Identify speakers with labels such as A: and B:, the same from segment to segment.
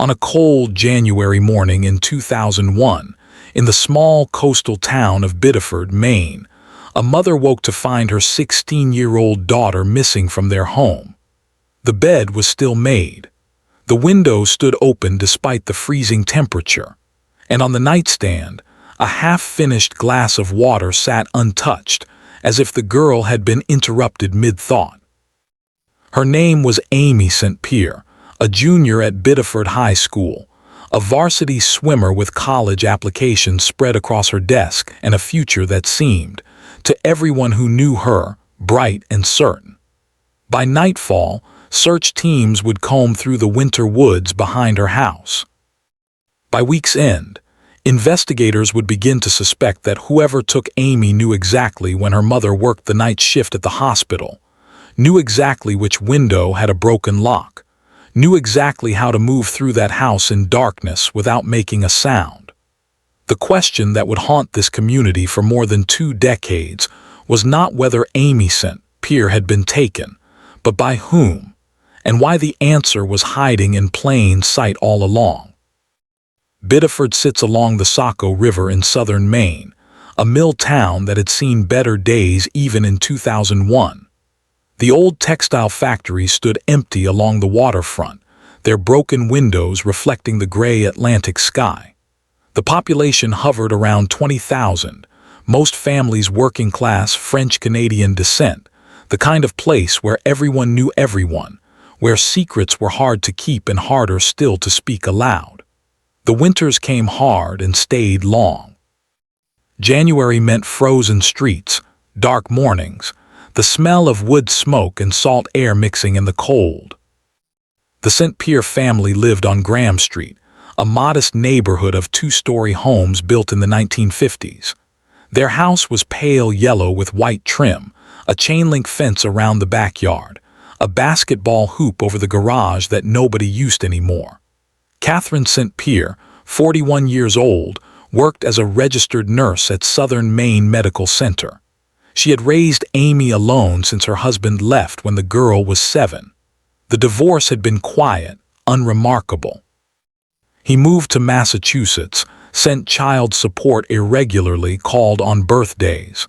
A: On a cold January morning in 2001, in the small coastal town of Biddeford, Maine, a mother woke to find her 16-year-old daughter missing from their home. The bed was still made. The window stood open despite the freezing temperature, and on the nightstand, a half-finished glass of water sat untouched, as if the girl had been interrupted mid-thought. Her name was Amy St. Pierre, a junior at Biddeford High School, a varsity swimmer with college applications spread across her desk and a future that seemed, to everyone who knew her, bright and certain. By nightfall, search teams would comb through the winter woods behind her house. By week's end, investigators would begin to suspect that whoever took Amy knew exactly when her mother worked the night shift at the hospital, knew exactly which window had a broken lock, knew exactly how to move through that house in darkness without making a sound. The question that would haunt this community for more than 2 decades was not whether Amy St. Pierre had been taken, but by whom, and why the answer was hiding in plain sight all along. Biddeford sits along the Saco River in southern Maine, a mill town that had seen better days even in 2001. The old textile factories stood empty along the waterfront, their broken windows reflecting the gray Atlantic sky. The population hovered around 20,000, most families working-class French-Canadian descent, the kind of place where everyone knew everyone, where secrets were hard to keep and harder still to speak aloud. The winters came hard and stayed long. January meant frozen streets, dark mornings, the smell of wood smoke and salt air mixing in the cold. The St. Pierre family lived on Graham Street, a modest neighborhood of 2-story homes built in the 1950s. Their house was pale yellow with white trim, a chain-link fence around the backyard, a basketball hoop over the garage that nobody used anymore. Catherine St. Pierre, 41 years old, worked as a registered nurse at Southern Maine Medical Center. She had raised Amy alone since her husband left when the girl was 7. The divorce had been quiet, unremarkable. He moved to Massachusetts, sent child support irregularly, called on birthdays.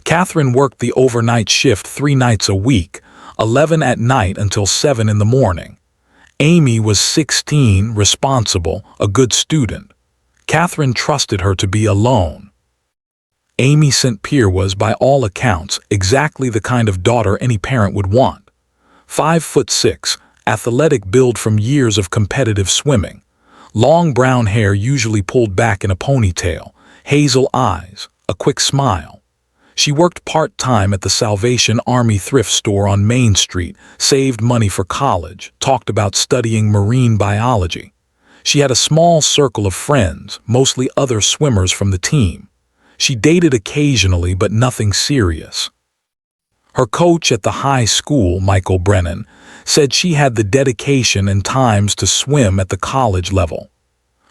A: Catherine worked the overnight shift 3 nights a week, 11 at night until 7 in the morning. Amy was 16, responsible, a good student. Catherine trusted her to be alone. Amy St. Pierre was, by all accounts, exactly the kind of daughter any parent would want. 5'6", athletic build from years of competitive swimming. Long brown hair usually pulled back in a ponytail, hazel eyes, a quick smile. She worked part-time at the Salvation Army thrift store on Main Street, saved money for college, talked about studying marine biology. She had a small circle of friends, mostly other swimmers from the team. She dated occasionally, but nothing serious. Her coach at the high school, Michael Brennan, said she had the dedication and times to swim at the college level.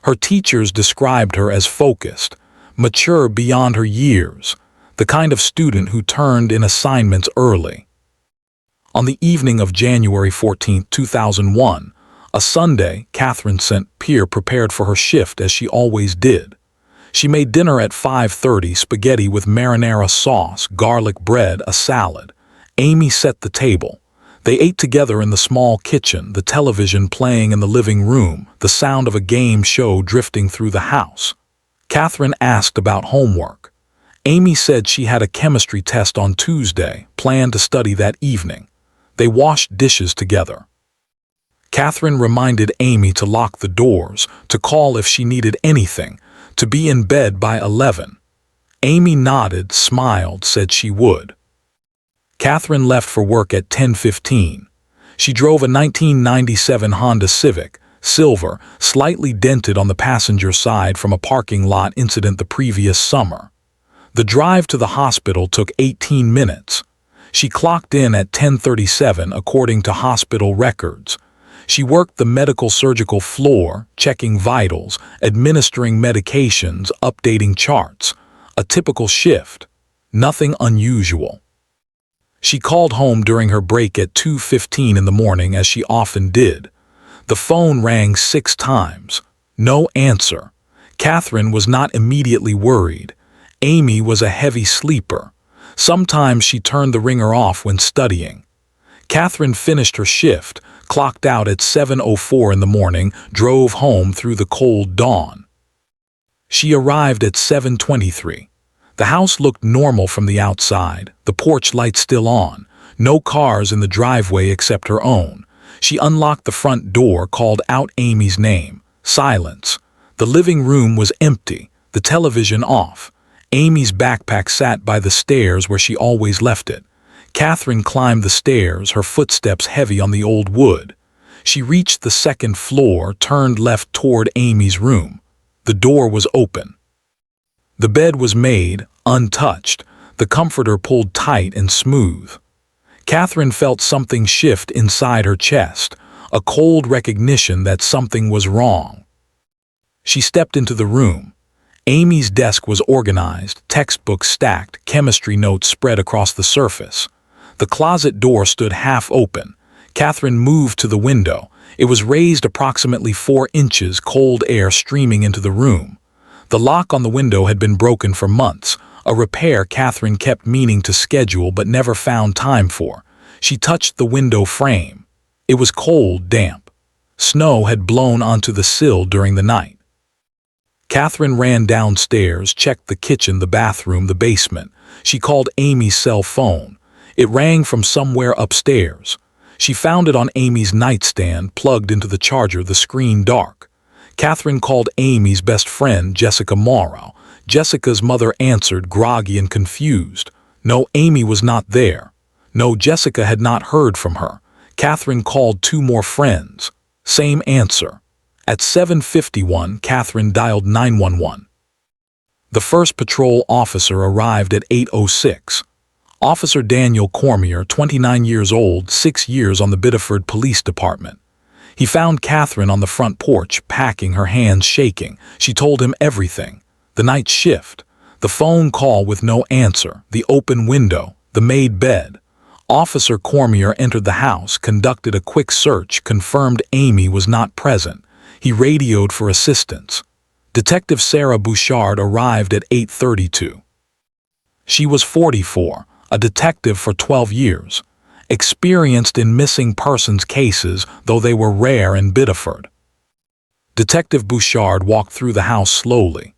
A: Her teachers described her as focused, mature beyond her years, the kind of student who turned in assignments early. On the evening of January 14, 2001, a Sunday, Catherine St. Pierre prepared for her shift as she always did. She made dinner at 5:30, spaghetti with marinara sauce, garlic bread, a salad. Amy set the table. They ate together in the small kitchen, the television playing in the living room, the sound of a game show drifting through the house. Catherine asked about homework. Amy said she had a chemistry test on Tuesday, planned to study that evening. They washed dishes together. Catherine reminded Amy to lock the doors, to call if she needed anything, to be in bed by 11. Amy nodded, smiled, said she would. Catherine left for work at 10:15. She drove a 1997 Honda Civic, silver, slightly dented on the passenger side from a parking lot incident the previous summer. The drive to the hospital took 18 minutes. She clocked in at 10:37 according to hospital records. She worked the medical surgical floor, checking vitals, administering medications, updating charts. A typical shift. Nothing unusual. She called home during her break at 2:15 in the morning, as she often did. The phone rang 6 times. No answer. Catherine was not immediately worried. Amy was a heavy sleeper. Sometimes she turned the ringer off when studying. Catherine finished her shift, clocked out at 7:04 in the morning, drove home through the cold dawn. She arrived at 7:23. The house looked normal from the outside, the porch light still on, no cars in the driveway except her own. She unlocked the front door, called out Amy's name. Silence. The living room was empty, the television off. Amy's backpack sat by the stairs where she always left it. Catherine climbed the stairs, her footsteps heavy on the old wood. She reached the second floor, turned left toward Amy's room. The door was open. The bed was made, untouched, the comforter pulled tight and smooth. Catherine felt something shift inside her chest, a cold recognition that something was wrong. She stepped into the room. Amy's desk was organized, textbooks stacked, chemistry notes spread across the surface. The closet door stood half open. Catherine moved to the window. It was raised approximately 4 inches, cold air streaming into the room. The lock on the window had been broken for months, a repair Catherine kept meaning to schedule but never found time for. She touched the window frame. It was cold, damp. Snow had blown onto the sill during the night. Catherine ran downstairs, checked the kitchen, the bathroom, the basement. She called Amy's cell phone. It rang from somewhere upstairs. She found it on Amy's nightstand, plugged into the charger, the screen dark. Catherine called Amy's best friend, Jessica Morrow. Jessica's mother answered, groggy and confused. No, Amy was not there. No, Jessica had not heard from her. Catherine called 2 more friends. Same answer. At 7:51, Catherine dialed 911. The first patrol officer arrived at 8:06. Officer Daniel Cormier, 29 years old, 6 years on the Biddeford Police Department. He found Catherine on the front porch, packing, her hands shaking. She told him everything. The night shift, the phone call with no answer, the open window, the made bed. Officer Cormier entered the house, conducted a quick search, confirmed Amy was not present. He radioed for assistance. Detective Sarah Bouchard arrived at 8:32. She was 44, a detective for 12 years, experienced in missing persons cases, though they were rare in Biddeford. Detective Bouchard walked through the house slowly.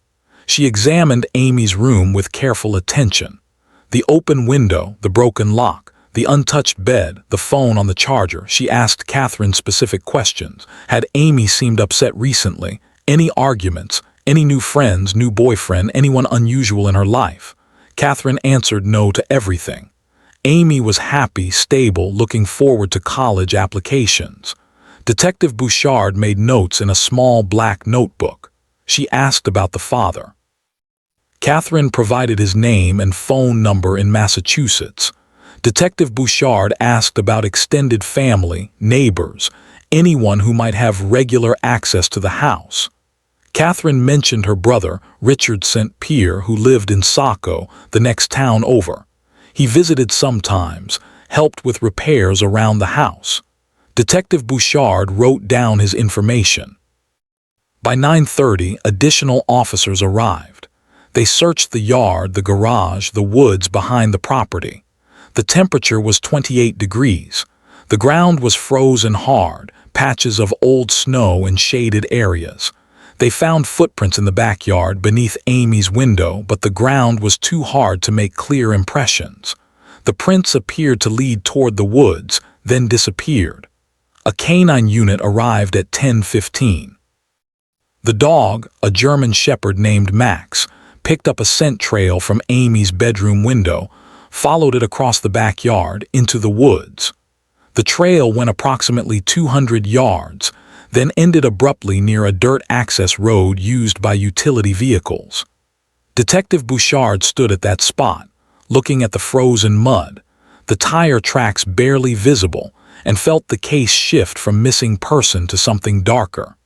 A: She examined Amy's room with careful attention. The open window, the broken lock, the untouched bed, the phone on the charger. She asked Catherine specific questions. Had Amy seemed upset recently? Any arguments? Any new friends, new boyfriend, anyone unusual in her life? Catherine answered no to everything. Amy was happy, stable, looking forward to college applications. Detective Bouchard made notes in a small black notebook. She asked about the father. Catherine provided his name and phone number in Massachusetts. Detective Bouchard asked about extended family, neighbors, anyone who might have regular access to the house. Catherine mentioned her brother, Richard St. Pierre, who lived in Saco, the next town over. He visited sometimes, helped with repairs around the house. Detective Bouchard wrote down his information. By 9:30, additional officers arrived. They searched the yard, the garage, the woods behind the property. The temperature was 28 degrees. The ground was frozen hard, patches of old snow in shaded areas. They found footprints in the backyard beneath Amy's window, but the ground was too hard to make clear impressions. The prints appeared to lead toward the woods, then disappeared. A canine unit arrived at 10:15. The dog, a German shepherd named Max, picked up a scent trail from Amy's bedroom window, followed it across the backyard into the woods. The trail went approximately 200 yards, then ended abruptly near a dirt access road used by utility vehicles. Detective Bouchard stood at that spot, looking at the frozen mud, the tire tracks barely visible, and felt the case shift from missing person to something darker.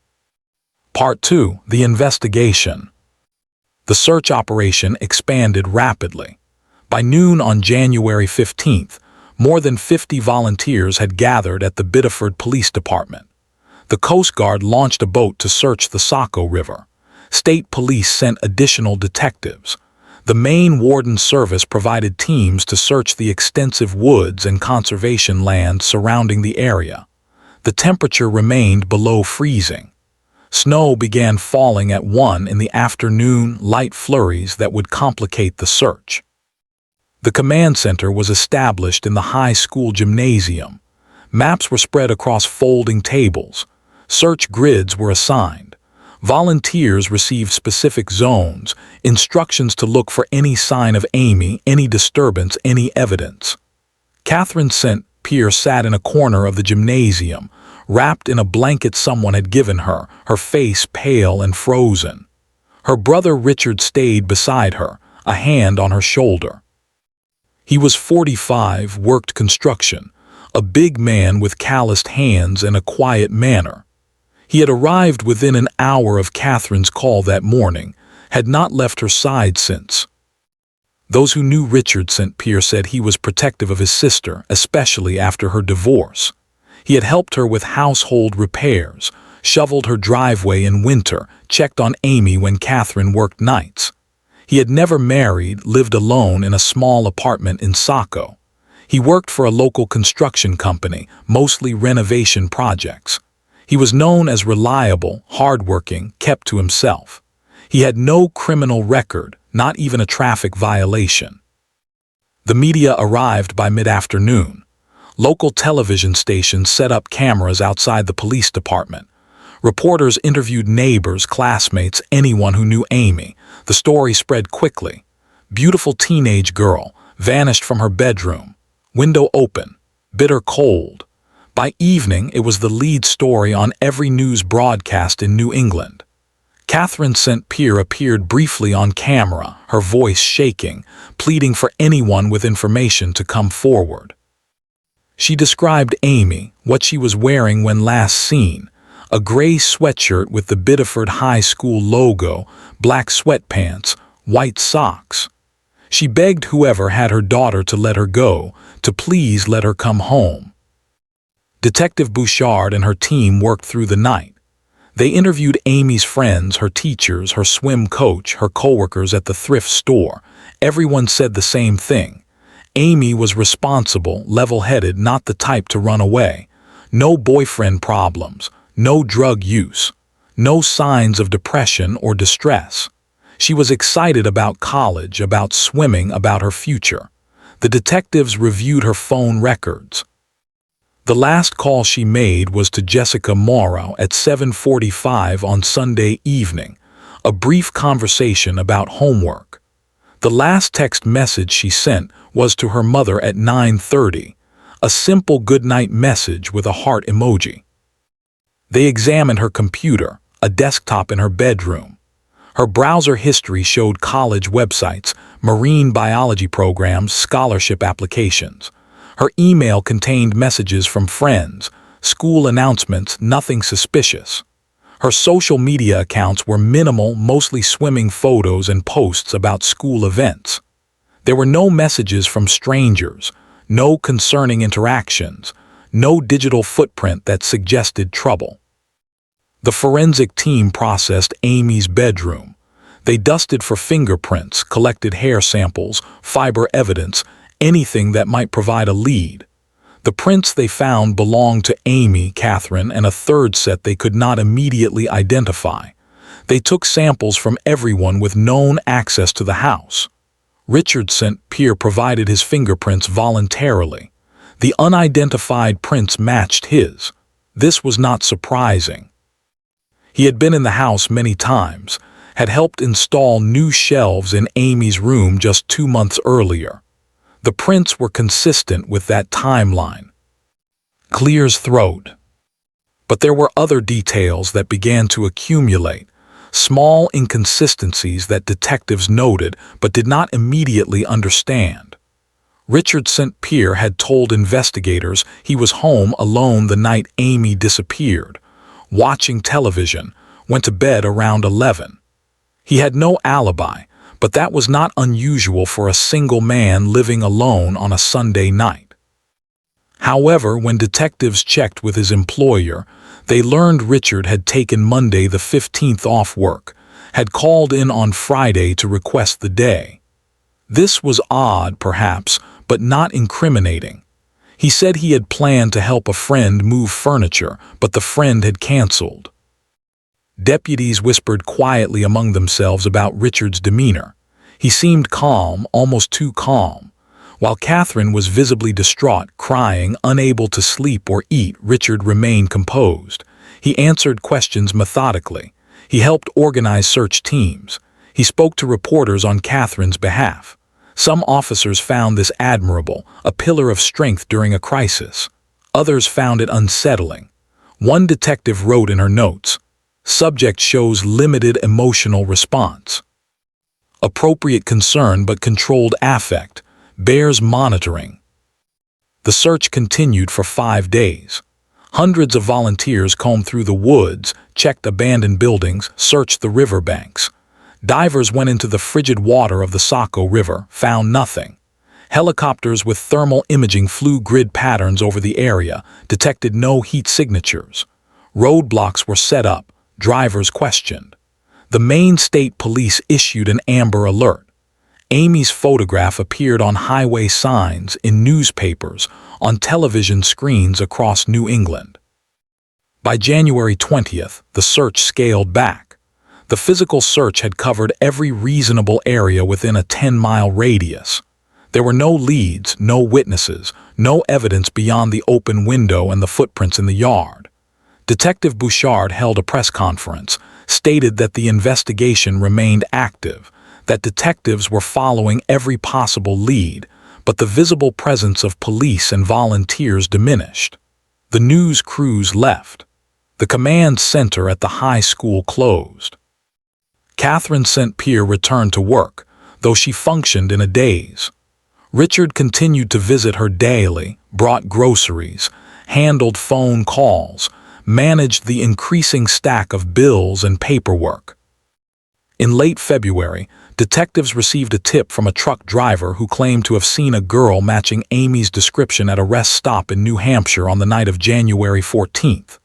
A: Part 2. The investigation. The search operation expanded rapidly. By noon on January 15th, more than 50 volunteers had gathered at the Biddeford Police Department. The Coast Guard launched a boat to search the Saco River. State police sent additional detectives. The Maine Warden Service provided teams to search the extensive woods and conservation land surrounding the area. The temperature remained below freezing. Snow began falling at 1 in the afternoon, light flurries that would complicate the search. The command center was established in the high school gymnasium. Maps were spread across folding tables. Search grids were assigned. Volunteers received specific zones, instructions to look for any sign of Amy, any disturbance, any evidence. Catherine St. Pierre sat in a corner of the gymnasium, wrapped in a blanket someone had given her, her face pale and frozen. Her brother Richard stayed beside her, a hand on her shoulder. He was 45, worked construction, a big man with calloused hands and a quiet manner. He had arrived within an hour of Catherine's call that morning, had not left her side since. Those who knew Richard St. Pierre said he was protective of his sister, especially after her divorce. He had helped her with household repairs, shoveled her driveway in winter, checked on Amy when Catherine worked nights. He had never married, lived alone in a small apartment in Saco. He worked for a local construction company, mostly renovation projects. He was known as reliable, hardworking, kept to himself. He had no criminal record, not even a traffic violation. The media arrived by mid-afternoon. Local television stations set up cameras outside the police department. Reporters interviewed neighbors, classmates, anyone who knew Amy. The story spread quickly. Beautiful teenage girl, vanished from her bedroom. Window open. Bitter cold. By evening, it was the lead story on every news broadcast in New England. Catherine St. Pierre appeared briefly on camera, her voice shaking, pleading for anyone with information to come forward. She described Amy, what she was wearing when last seen, a gray sweatshirt with the Biddeford High School logo, black sweatpants, white socks. She begged whoever had her daughter to let her go, to please let her come home. Detective Bouchard and her team worked through the night. They interviewed Amy's friends, her teachers, her swim coach, her coworkers at the thrift store. Everyone said the same thing. Amy was responsible, level-headed, not the type to run away. No boyfriend problems, no drug use, no signs of depression or distress. She was excited about college, about swimming, about her future. The detectives reviewed her phone records. The last call she made was to Jessica Morrow at 7:45 on Sunday evening, a brief conversation about homework. The last text message she sent was to her mother at 9:30, a simple goodnight message with a heart emoji. They examined her computer, a desktop in her bedroom. Her browser history showed college websites, marine biology programs, scholarship applications. Her email contained messages from friends, school announcements, nothing suspicious. Her social media accounts were minimal, mostly swimming photos and posts about school events. There were no messages from strangers, no concerning interactions, no digital footprint that suggested trouble. The forensic team processed Amy's bedroom. They dusted for fingerprints, collected hair samples, fiber evidence, anything that might provide a lead. The prints they found belonged to Amy, Catherine, and a third set they could not immediately identify. They took samples from everyone with known access to the house. Richard St. Pierre provided his fingerprints voluntarily. The unidentified prints matched his. This was not surprising. He had been in the house many times, had helped install new shelves in Amy's room just 2 months earlier. The prints were consistent with that timeline. Clear's throat. But there were other details that began to accumulate, small inconsistencies that detectives noted but did not immediately understand. Richard St. Pierre had told investigators he was home alone the night Amy disappeared, watching television, went to bed around 11. He had no alibi, but that was not unusual for a single man living alone on a Sunday night. However, when detectives checked with his employer, they learned Richard had taken Monday the 15th off work, had called in on Friday to request the day. This was odd, perhaps, but not incriminating. He said he had planned to help a friend move furniture, but the friend had canceled. Deputies whispered quietly among themselves about Richard's demeanor. He seemed calm, almost too calm. While Catherine was visibly distraught, crying, unable to sleep or eat, Richard remained composed. He answered questions methodically. He helped organize search teams. He spoke to reporters on Catherine's behalf. Some officers found this admirable, a pillar of strength during a crisis. Others found it unsettling. One detective wrote in her notes, "Subject shows limited emotional response. Appropriate concern but controlled affect. Bears monitoring." The search continued for 5 days. Hundreds of volunteers combed through the woods, checked abandoned buildings, searched the riverbanks. Divers went into the frigid water of the Saco River, found nothing. Helicopters with thermal imaging flew grid patterns over the area, detected no heat signatures. Roadblocks were set up, drivers questioned. The Maine State Police issued an Amber Alert. Amy's photograph appeared on highway signs, in newspapers, on television screens across New England. By January 20th, the search scaled back. The physical search had covered every reasonable area within a 10-mile radius. There were no leads, no witnesses, no evidence beyond the open window and the footprints in the yard. Detective Bouchard held a press conference, stated that the investigation remained active, that detectives were following every possible lead, but the visible presence of police and volunteers diminished. The news crews left. The command center at the high school closed. Catherine St. Pierre returned to work, though she functioned in a daze. Richard continued to visit her daily, brought groceries, handled phone calls, managed the increasing stack of bills and paperwork. In late February, detectives received a tip from a truck driver who claimed to have seen a girl matching Amy's description at a rest stop in New Hampshire on the night of January 14th.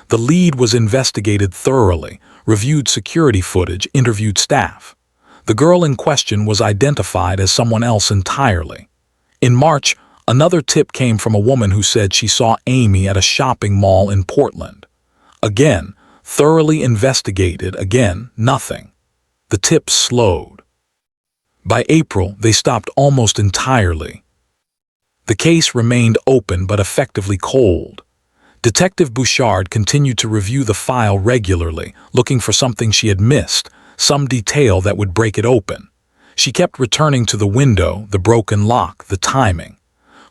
A: The lead was investigated thoroughly, reviewed security footage, interviewed staff. The girl in question was identified as someone else entirely. In March, another tip came from a woman who said she saw Amy at a shopping mall in Portland. Again, thoroughly investigated, again, nothing. The tips slowed. By April, they stopped almost entirely. The case remained open but effectively cold. Detective Bouchard continued to review the file regularly, looking for something she had missed, some detail that would break it open. She kept returning to the window, the broken lock, the timing.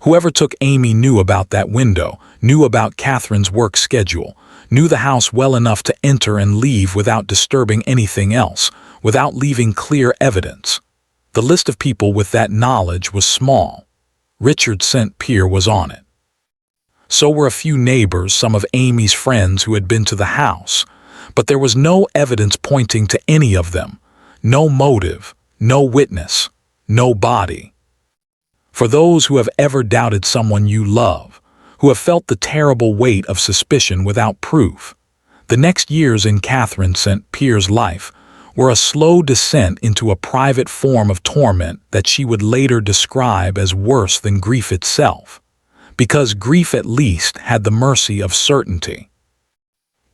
A: Whoever took Amy knew about that window, knew about Catherine's work schedule, knew the house well enough to enter and leave without disturbing anything else, without leaving clear evidence. The list of people with that knowledge was small. Richard St. Pierre was on it. So were a few neighbors, some of Amy's friends who had been to the house, but there was no evidence pointing to any of them, no motive, no witness, no body. For those who have ever doubted someone you love, who have felt the terrible weight of suspicion without proof, the next years in Catherine St. Pierre's life were a slow descent into a private form of torment that she would later describe as worse than grief itself, because grief at least had the mercy of certainty.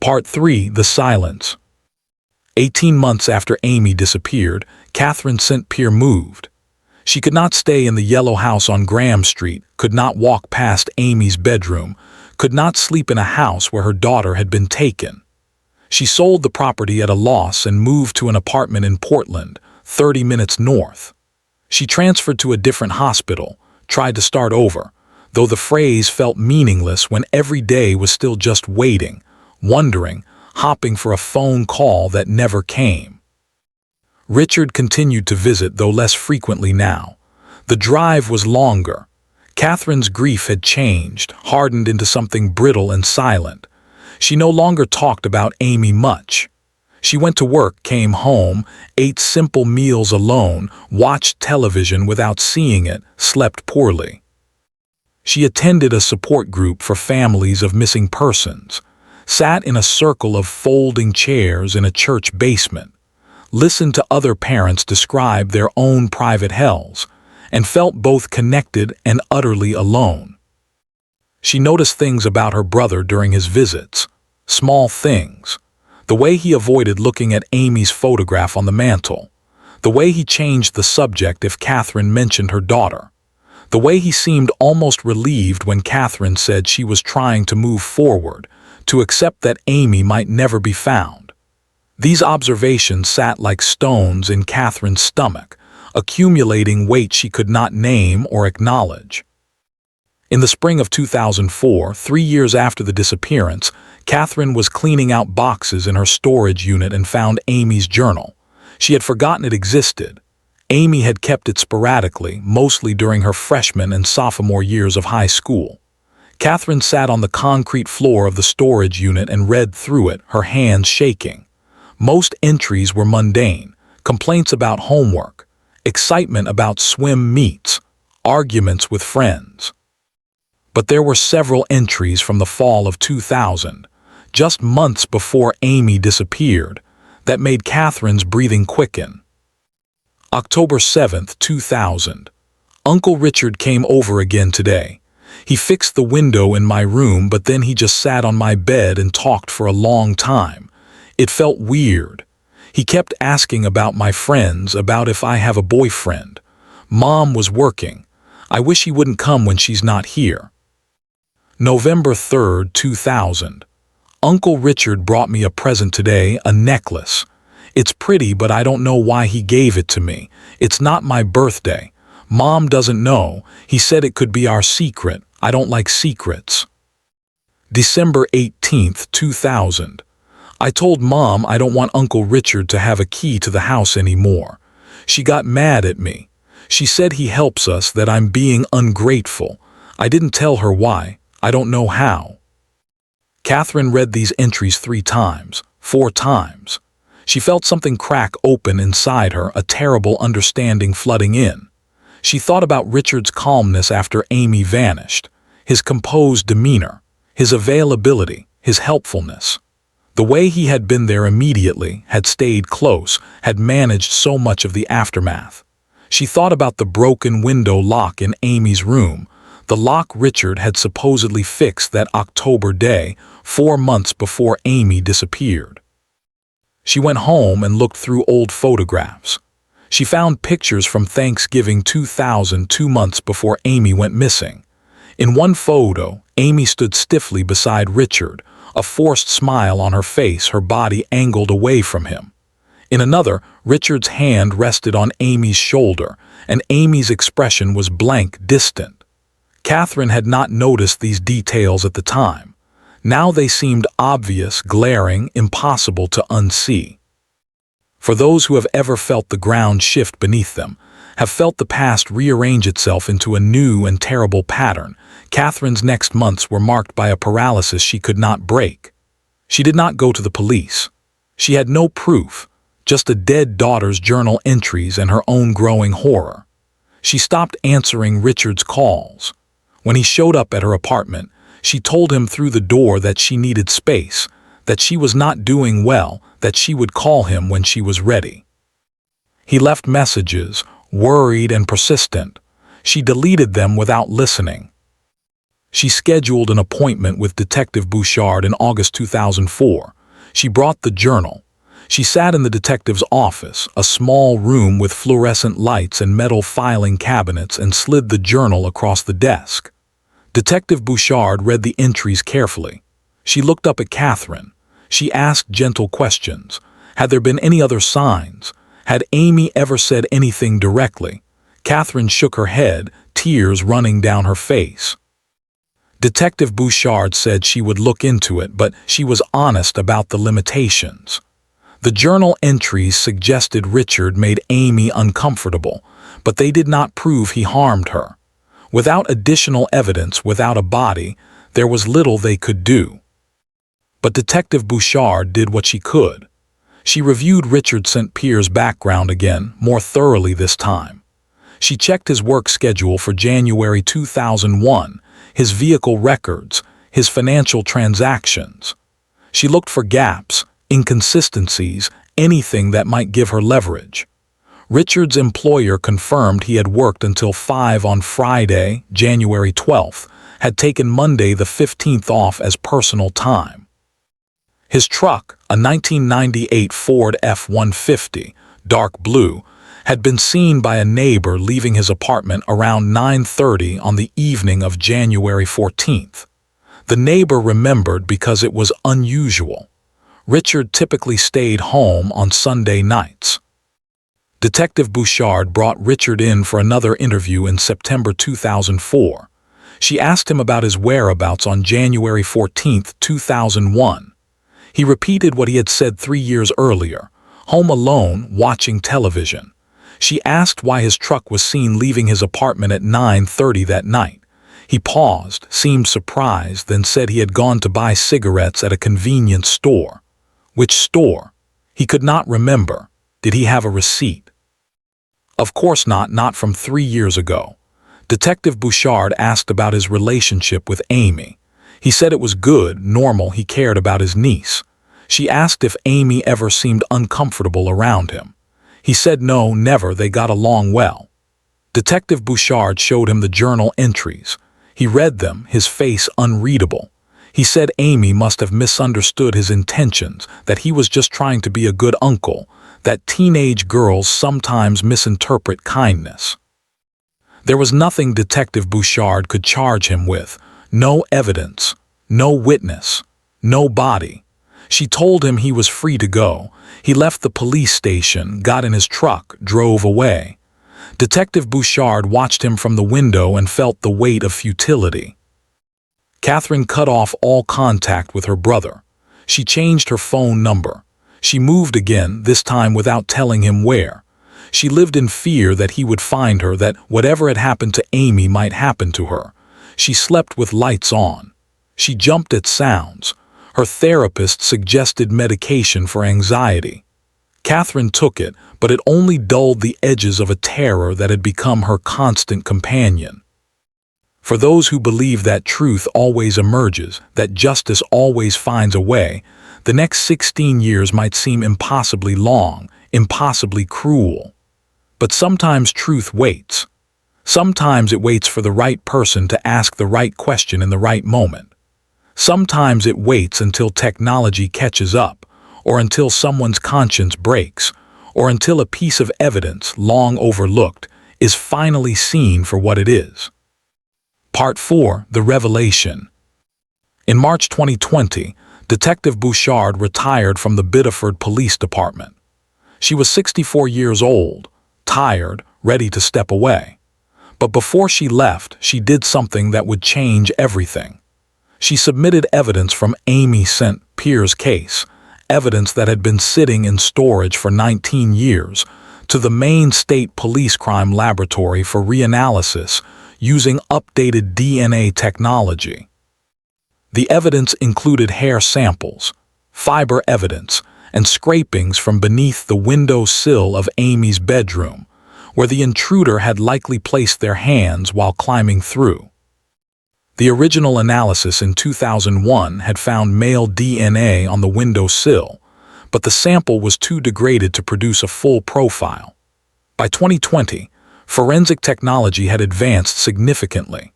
A: Part 3. The Silence. 18 months after Amy disappeared, Catherine St. Pierre moved. She could not stay in the yellow house on Graham Street, could not walk past Amy's bedroom, could not sleep in a house where her daughter had been taken. She sold the property at a loss and moved to an apartment in Portland, 30 minutes north. She transferred to a different hospital, tried to start over, though the phrase felt meaningless when every day was still just waiting, wondering, hopping for a phone call that never came. Richard continued to visit, though less frequently now. The drive was longer. Catherine's grief had changed, hardened into something brittle and silent. She no longer talked about Amy much. She went to work, came home, ate simple meals alone, watched television without seeing it, slept poorly. She attended a support group for families of missing persons, sat in a circle of folding chairs in a church basement, listened to other parents describe their own private hells, and felt both connected and utterly alone. She noticed things about her brother during his visits, small things. The way he avoided looking at Amy's photograph on the mantel, the way he changed the subject if Catherine mentioned her daughter, the way he seemed almost relieved when Catherine said she was trying to move forward, to accept that Amy might never be found. These observations sat like stones in Catherine's stomach, accumulating weight she could not name or acknowledge. In the spring of 2004, 3 years after the disappearance, Catherine was cleaning out boxes in her storage unit and found Amy's journal. She had forgotten it existed. Amy had kept it sporadically, mostly during her freshman and sophomore years of high school. Catherine sat on the concrete floor of the storage unit and read through it, her hands shaking. Most entries were mundane: complaints about homework, excitement about swim meets, arguments with friends. But there were several entries from the fall of 2000, just months before Amy disappeared, that made Catherine's breathing quicken. October 7, 2000. Uncle Richard came over again today. He fixed the window in my room, but then he just sat on my bed and talked for a long time. It felt weird. He kept asking about my friends, about if I have a boyfriend. Mom was working. I wish he wouldn't come when she's not here. November 3, 2000. Uncle Richard brought me a present today, a necklace. It's pretty, but I don't know why he gave it to me. It's not my birthday. Mom doesn't know. He said it could be our secret. I don't like secrets. December 18, 2000. I told Mom I don't want Uncle Richard to have a key to the house anymore. She got mad at me. She said he helps us, that I'm being ungrateful. I didn't tell her why. I don't know how. Catherine read these entries 3 times, 4 times. She felt something crack open inside her, a terrible understanding flooding in. She thought about Richard's calmness after Amy vanished, his composed demeanor, his availability, his helpfulness. The way he had been there immediately, had stayed close, had managed so much of the aftermath. She thought about the broken window lock in Amy's room, the lock Richard had supposedly fixed that October day, 4 months before Amy disappeared. She went home and looked through old photographs. She found pictures from Thanksgiving 2000, 2 months before Amy went missing. In one photo, Amy stood stiffly beside Richard, a forced smile on her face, her body angled away from him. In another, Richard's hand rested on Amy's shoulder, and Amy's expression was blank, distant. Catherine had not noticed these details at the time. Now they seemed obvious, glaring, impossible to unsee. For those who have ever felt the ground shift beneath them, have felt the past rearrange itself into a new and terrible pattern, Catherine's next months were marked by a paralysis she could not break. She did not go to the police. She had no proof, just a dead daughter's journal entries and her own growing horror. She stopped answering Richard's calls. When he showed up at her apartment, she told him through the door that she needed space, that she was not doing well, that she would call him when she was ready. He left messages, worried and persistent. She deleted them without listening. She scheduled an appointment with Detective Bouchard in August 2004. She brought the journal. She sat in the detective's office, a small room with fluorescent lights and metal filing cabinets, and slid the journal across the desk. Detective Bouchard read the entries carefully. She looked up at Catherine. She asked gentle questions. Had there been any other signs? Had Amy ever said anything directly? Catherine shook her head, tears running down her face. Detective Bouchard said she would look into it, but she was honest about the limitations. The journal entries suggested Richard made Amy uncomfortable, but they did not prove he harmed her. Without additional evidence, without a body, there was little they could do. But Detective Bouchard did what she could. She reviewed Richard St. Pierre's background again, more thoroughly this time. She checked his work schedule for January 2001, his vehicle records, his financial transactions. She looked for gaps, inconsistencies, anything that might give her leverage. Richard's employer confirmed he had worked until 5 on Friday, January 12th, had taken Monday the 15th off as personal time. His truck, a 1998 Ford F-150, dark blue, had been seen by a neighbor leaving his apartment around 9:30 on the evening of January 14th. The neighbor remembered because it was unusual. Richard typically stayed home on Sunday nights. Detective Bouchard brought Richard in for another interview in September 2004. She asked him about his whereabouts on January 14, 2001. He repeated what he had said 3 years earlier, home alone, watching television. She asked why his truck was seen leaving his apartment at 9:30 that night. He paused, seemed surprised, then said he had gone to buy cigarettes at a convenience store. Which store? He could not remember. Did he have a receipt? Of course not from 3 years ago. Detective Bouchard asked about his relationship with Amy. He said it was good, normal, he cared about his niece. She asked if Amy ever seemed uncomfortable around him. He said no, never, they got along well. Detective Bouchard showed him the journal entries. He read them, his face unreadable. He said Amy must have misunderstood his intentions, that he was just trying to be a good uncle, that teenage girls sometimes misinterpret kindness. There was nothing Detective Bouchard could charge him with, no evidence, no witness, no body. She told him he was free to go. He left the police station, got in his truck, drove away. Detective Bouchard watched him from the window and felt the weight of futility. Catherine cut off all contact with her brother. She changed her phone number. She moved again, this time without telling him where. She lived in fear that he would find her, that whatever had happened to Amy might happen to her. She slept with lights on. She jumped at sounds. Her therapist suggested medication for anxiety. Catherine took it, but it only dulled the edges of a terror that had become her constant companion. For those who believe that truth always emerges, that justice always finds a way, the next 16 years might seem impossibly long, impossibly cruel. But sometimes truth waits. Sometimes it waits for the right person to ask the right question in the right moment. Sometimes it waits until technology catches up, or until someone's conscience breaks, or until a piece of evidence, long overlooked, is finally seen for what it is. Part 4. The Revelation. In March 2020, Detective Bouchard retired from the Biddeford Police Department. She was 64 years old, tired, ready to step away. But before she left, she did something that would change everything. She submitted evidence from Amy St. Pierre's case, evidence that had been sitting in storage for 19 years, to the Maine State Police Crime Laboratory for reanalysis using updated DNA technology. The evidence included hair samples, fiber evidence, and scrapings from beneath the window sill of Amy's bedroom, where the intruder had likely placed their hands while climbing through. The original analysis in 2001 had found male DNA on the window sill, but the sample was too degraded to produce a full profile. By 2020, forensic technology had advanced significantly.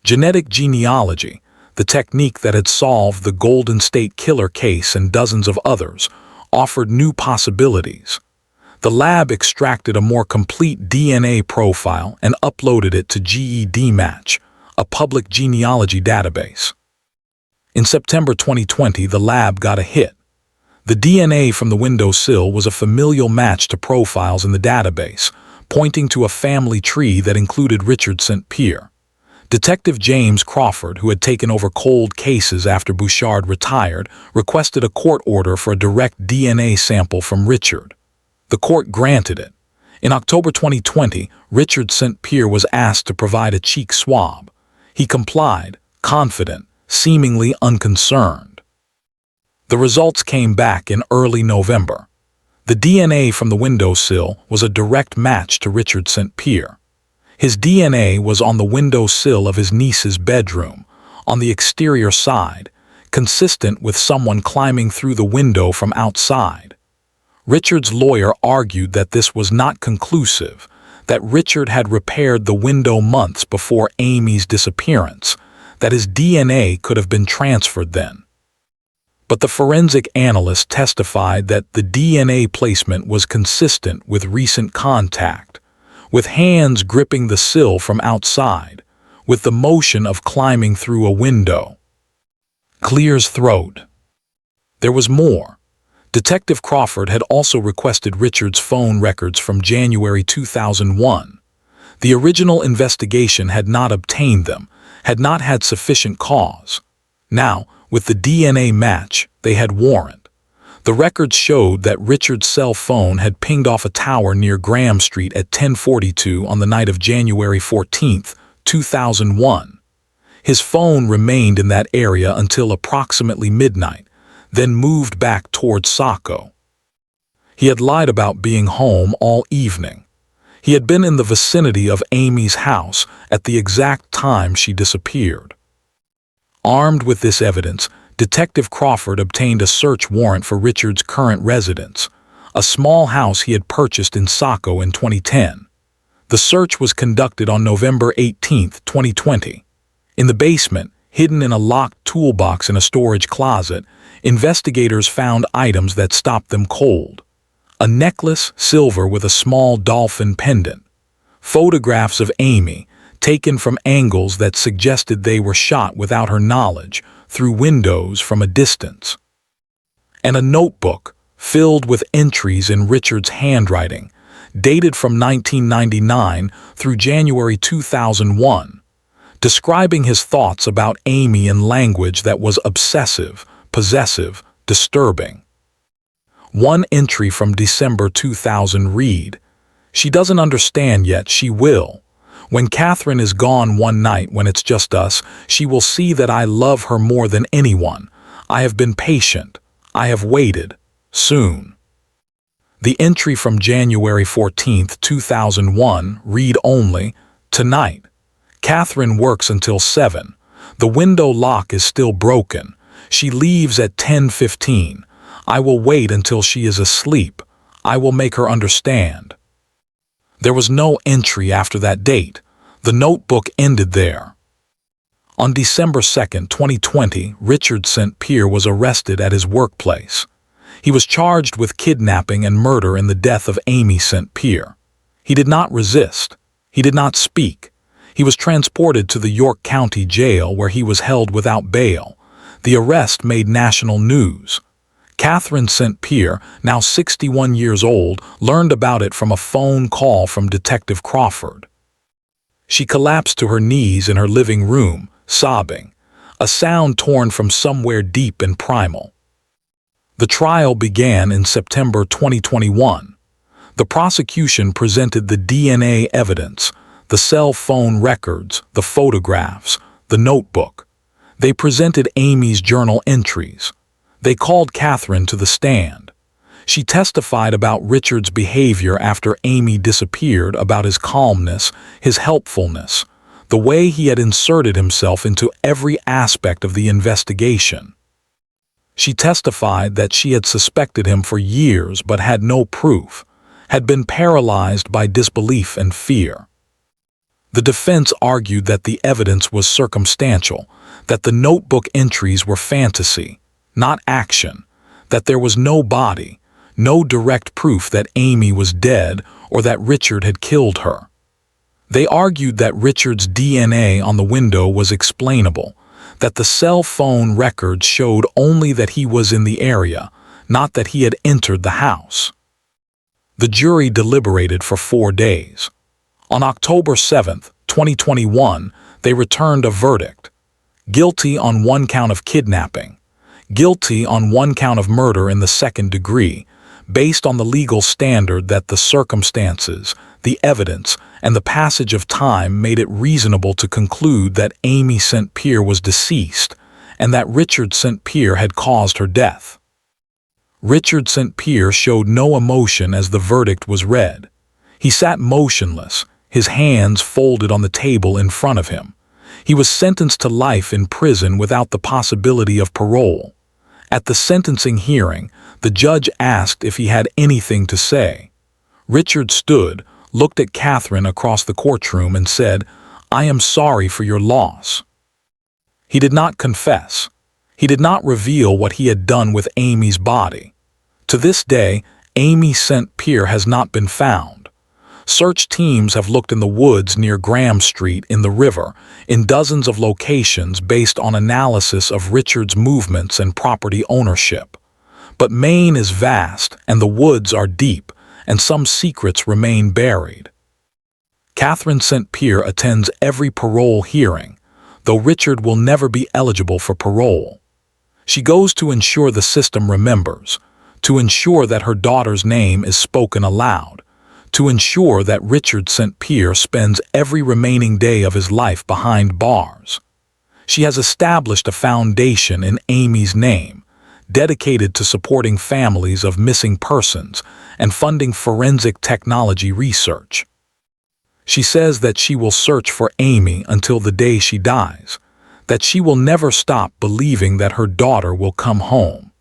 A: Genetic genealogy, the technique that had solved the Golden State Killer case and dozens of others, offered new possibilities. The lab extracted a more complete DNA profile and uploaded it to GEDmatch, a public genealogy database. In September 2020, the lab got a hit. The DNA from the windowsill was a familial match to profiles in the database, pointing to a family tree that included Richard St. Pierre. Detective James Crawford, who had taken over cold cases after Bouchard retired, requested a court order for a direct DNA sample from Richard. The court granted it. In October 2020, Richard St. Pierre was asked to provide a cheek swab. He complied, confident, seemingly unconcerned. The results came back in early November. The DNA from the windowsill was a direct match to Richard St. Pierre. His DNA was on the windowsill of his niece's bedroom, on the exterior side, consistent with someone climbing through the window from outside. Richard's lawyer argued that this was not conclusive, that Richard had repaired the window months before Amy's disappearance, that his DNA could have been transferred then. But the forensic analyst testified that the DNA placement was consistent with recent contact, with hands gripping the sill from outside, with the motion of climbing through a window. Clear's throat. There was more. Detective Crawford had also requested Richard's phone records from January 2001. The original investigation had not obtained them, had not had sufficient cause. Now, with the DNA match, they had warrant. The records showed that Richard's cell phone had pinged off a tower near Graham Street at 10:42 on the night of January 14, 2001. His phone remained in that area until approximately midnight, then moved back towards Saco. He had lied about being home all evening. He had been in the vicinity of Amy's house at the exact time she disappeared. Armed with this evidence, Detective Crawford obtained a search warrant for Richard's current residence, a small house he had purchased in Saco in 2010. The search was conducted on November 18, 2020. In the basement, hidden in a locked toolbox in a storage closet, investigators found items that stopped them cold. A necklace, silver with a small dolphin pendant. Photographs of Amy, taken from angles that suggested they were shot without her knowledge, through windows from a distance. And a notebook, filled with entries in Richard's handwriting, dated from 1999 through January 2001, describing his thoughts about Amy in language that was obsessive, possessive, disturbing. One entry from December 2000 read, "She doesn't understand yet, she will. When Catherine is gone one night when it's just us, she will see that I love her more than anyone. I have been patient. I have waited. Soon." The entry from January 14, 2001 read only, "Tonight. Catherine works until 7. The window lock is still broken. She leaves at 10:15. I will wait until she is asleep. I will make her understand." There was no entry after that date. The notebook ended there. On December 2, 2020, Richard St. Pierre was arrested at his workplace. He was charged with kidnapping and murder in the death of Amy St. Pierre. He did not resist. He did not speak. He was transported to the York County Jail where he was held without bail. The arrest made national news. Catherine St. Pierre, now 61 years old, learned about it from a phone call from Detective Crawford. She collapsed to her knees in her living room, sobbing, a sound torn from somewhere deep and primal. The trial began in September 2021. The prosecution presented the DNA evidence, the cell phone records, the photographs, the notebook. They presented Amy's journal entries. They called Catherine to the stand. She testified about Richard's behavior after Amy disappeared, about his calmness, his helpfulness, the way he had inserted himself into every aspect of the investigation. She testified that she had suspected him for years but had no proof, had been paralyzed by disbelief and fear. The defense argued that the evidence was circumstantial, that the notebook entries were fantasy, not action, that there was no body, no direct proof that Amy was dead or that Richard had killed her. They argued that Richard's DNA on the window was explainable, that the cell phone records showed only that he was in the area, not that he had entered the house. The jury deliberated for 4 days. On October 7, 2021, they returned a verdict: guilty on 1 count of kidnapping, guilty on 1 count of murder in the 2nd degree, based on the legal standard that the circumstances, the evidence, and the passage of time made it reasonable to conclude that Amy St. Pierre was deceased and that Richard St. Pierre had caused her death. Richard St. Pierre showed no emotion as the verdict was read. He sat motionless, his hands folded on the table in front of him. He was sentenced to life in prison without the possibility of parole. At the sentencing hearing, the judge asked if he had anything to say. Richard stood, looked at Catherine across the courtroom and said, "I am sorry for your loss." He did not confess. He did not reveal what he had done with Amy's body. To this day, Amy St. Pierre has not been found. Search teams have looked in the woods near Graham Street in the river, in dozens of locations based on analysis of Richard's movements and property ownership. But Maine is vast, and the woods are deep, and some secrets remain buried. Catherine St. Pierre attends every parole hearing, though Richard will never be eligible for parole. She goes to ensure the system remembers, to ensure that her daughter's name is spoken aloud, to ensure that Richard St. Pierre spends every remaining day of his life behind bars. She has established a foundation in Amy's name, dedicated to supporting families of missing persons and funding forensic technology research. She says that she will search for Amy until the day she dies, that she will never stop believing that her daughter will come home.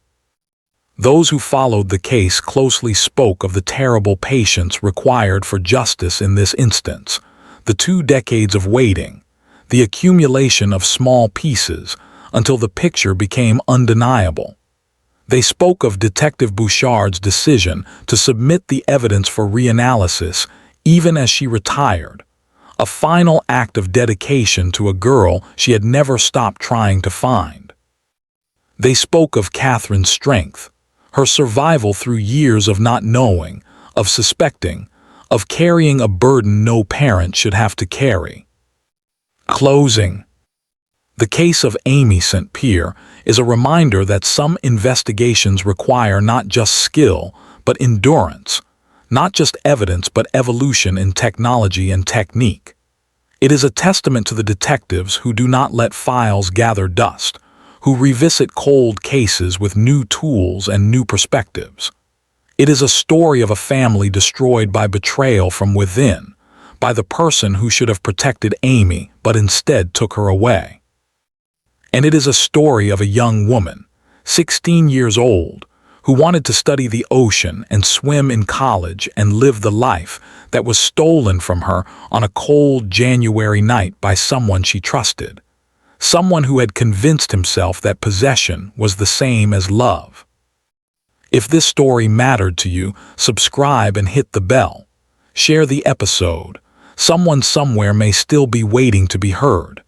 A: Those who followed the case closely spoke of the terrible patience required for justice in this instance, the 2 decades of waiting, the accumulation of small pieces until the picture became undeniable. They spoke of Detective Bouchard's decision to submit the evidence for reanalysis even as she retired, a final act of dedication to a girl she had never stopped trying to find. They spoke of Catherine's strength, her survival through years of not knowing, of suspecting, of carrying a burden no parent should have to carry. Closing. The case of Amy St. Pierre is a reminder that some investigations require not just skill, but endurance, not just evidence but evolution in technology and technique. It is a testament to the detectives who do not let files gather dust, who revisit cold cases with new tools and new perspectives. It is a story of a family destroyed by betrayal from within, by the person who should have protected Amy but instead took her away. And it is a story of a young woman, 16 years old, who wanted to study the ocean and swim in college and live the life that was stolen from her on a cold January night by someone she trusted, someone who had convinced himself that possession was the same as love. If this story mattered to you, subscribe and hit the bell. Share the episode. Someone somewhere may still be waiting to be heard.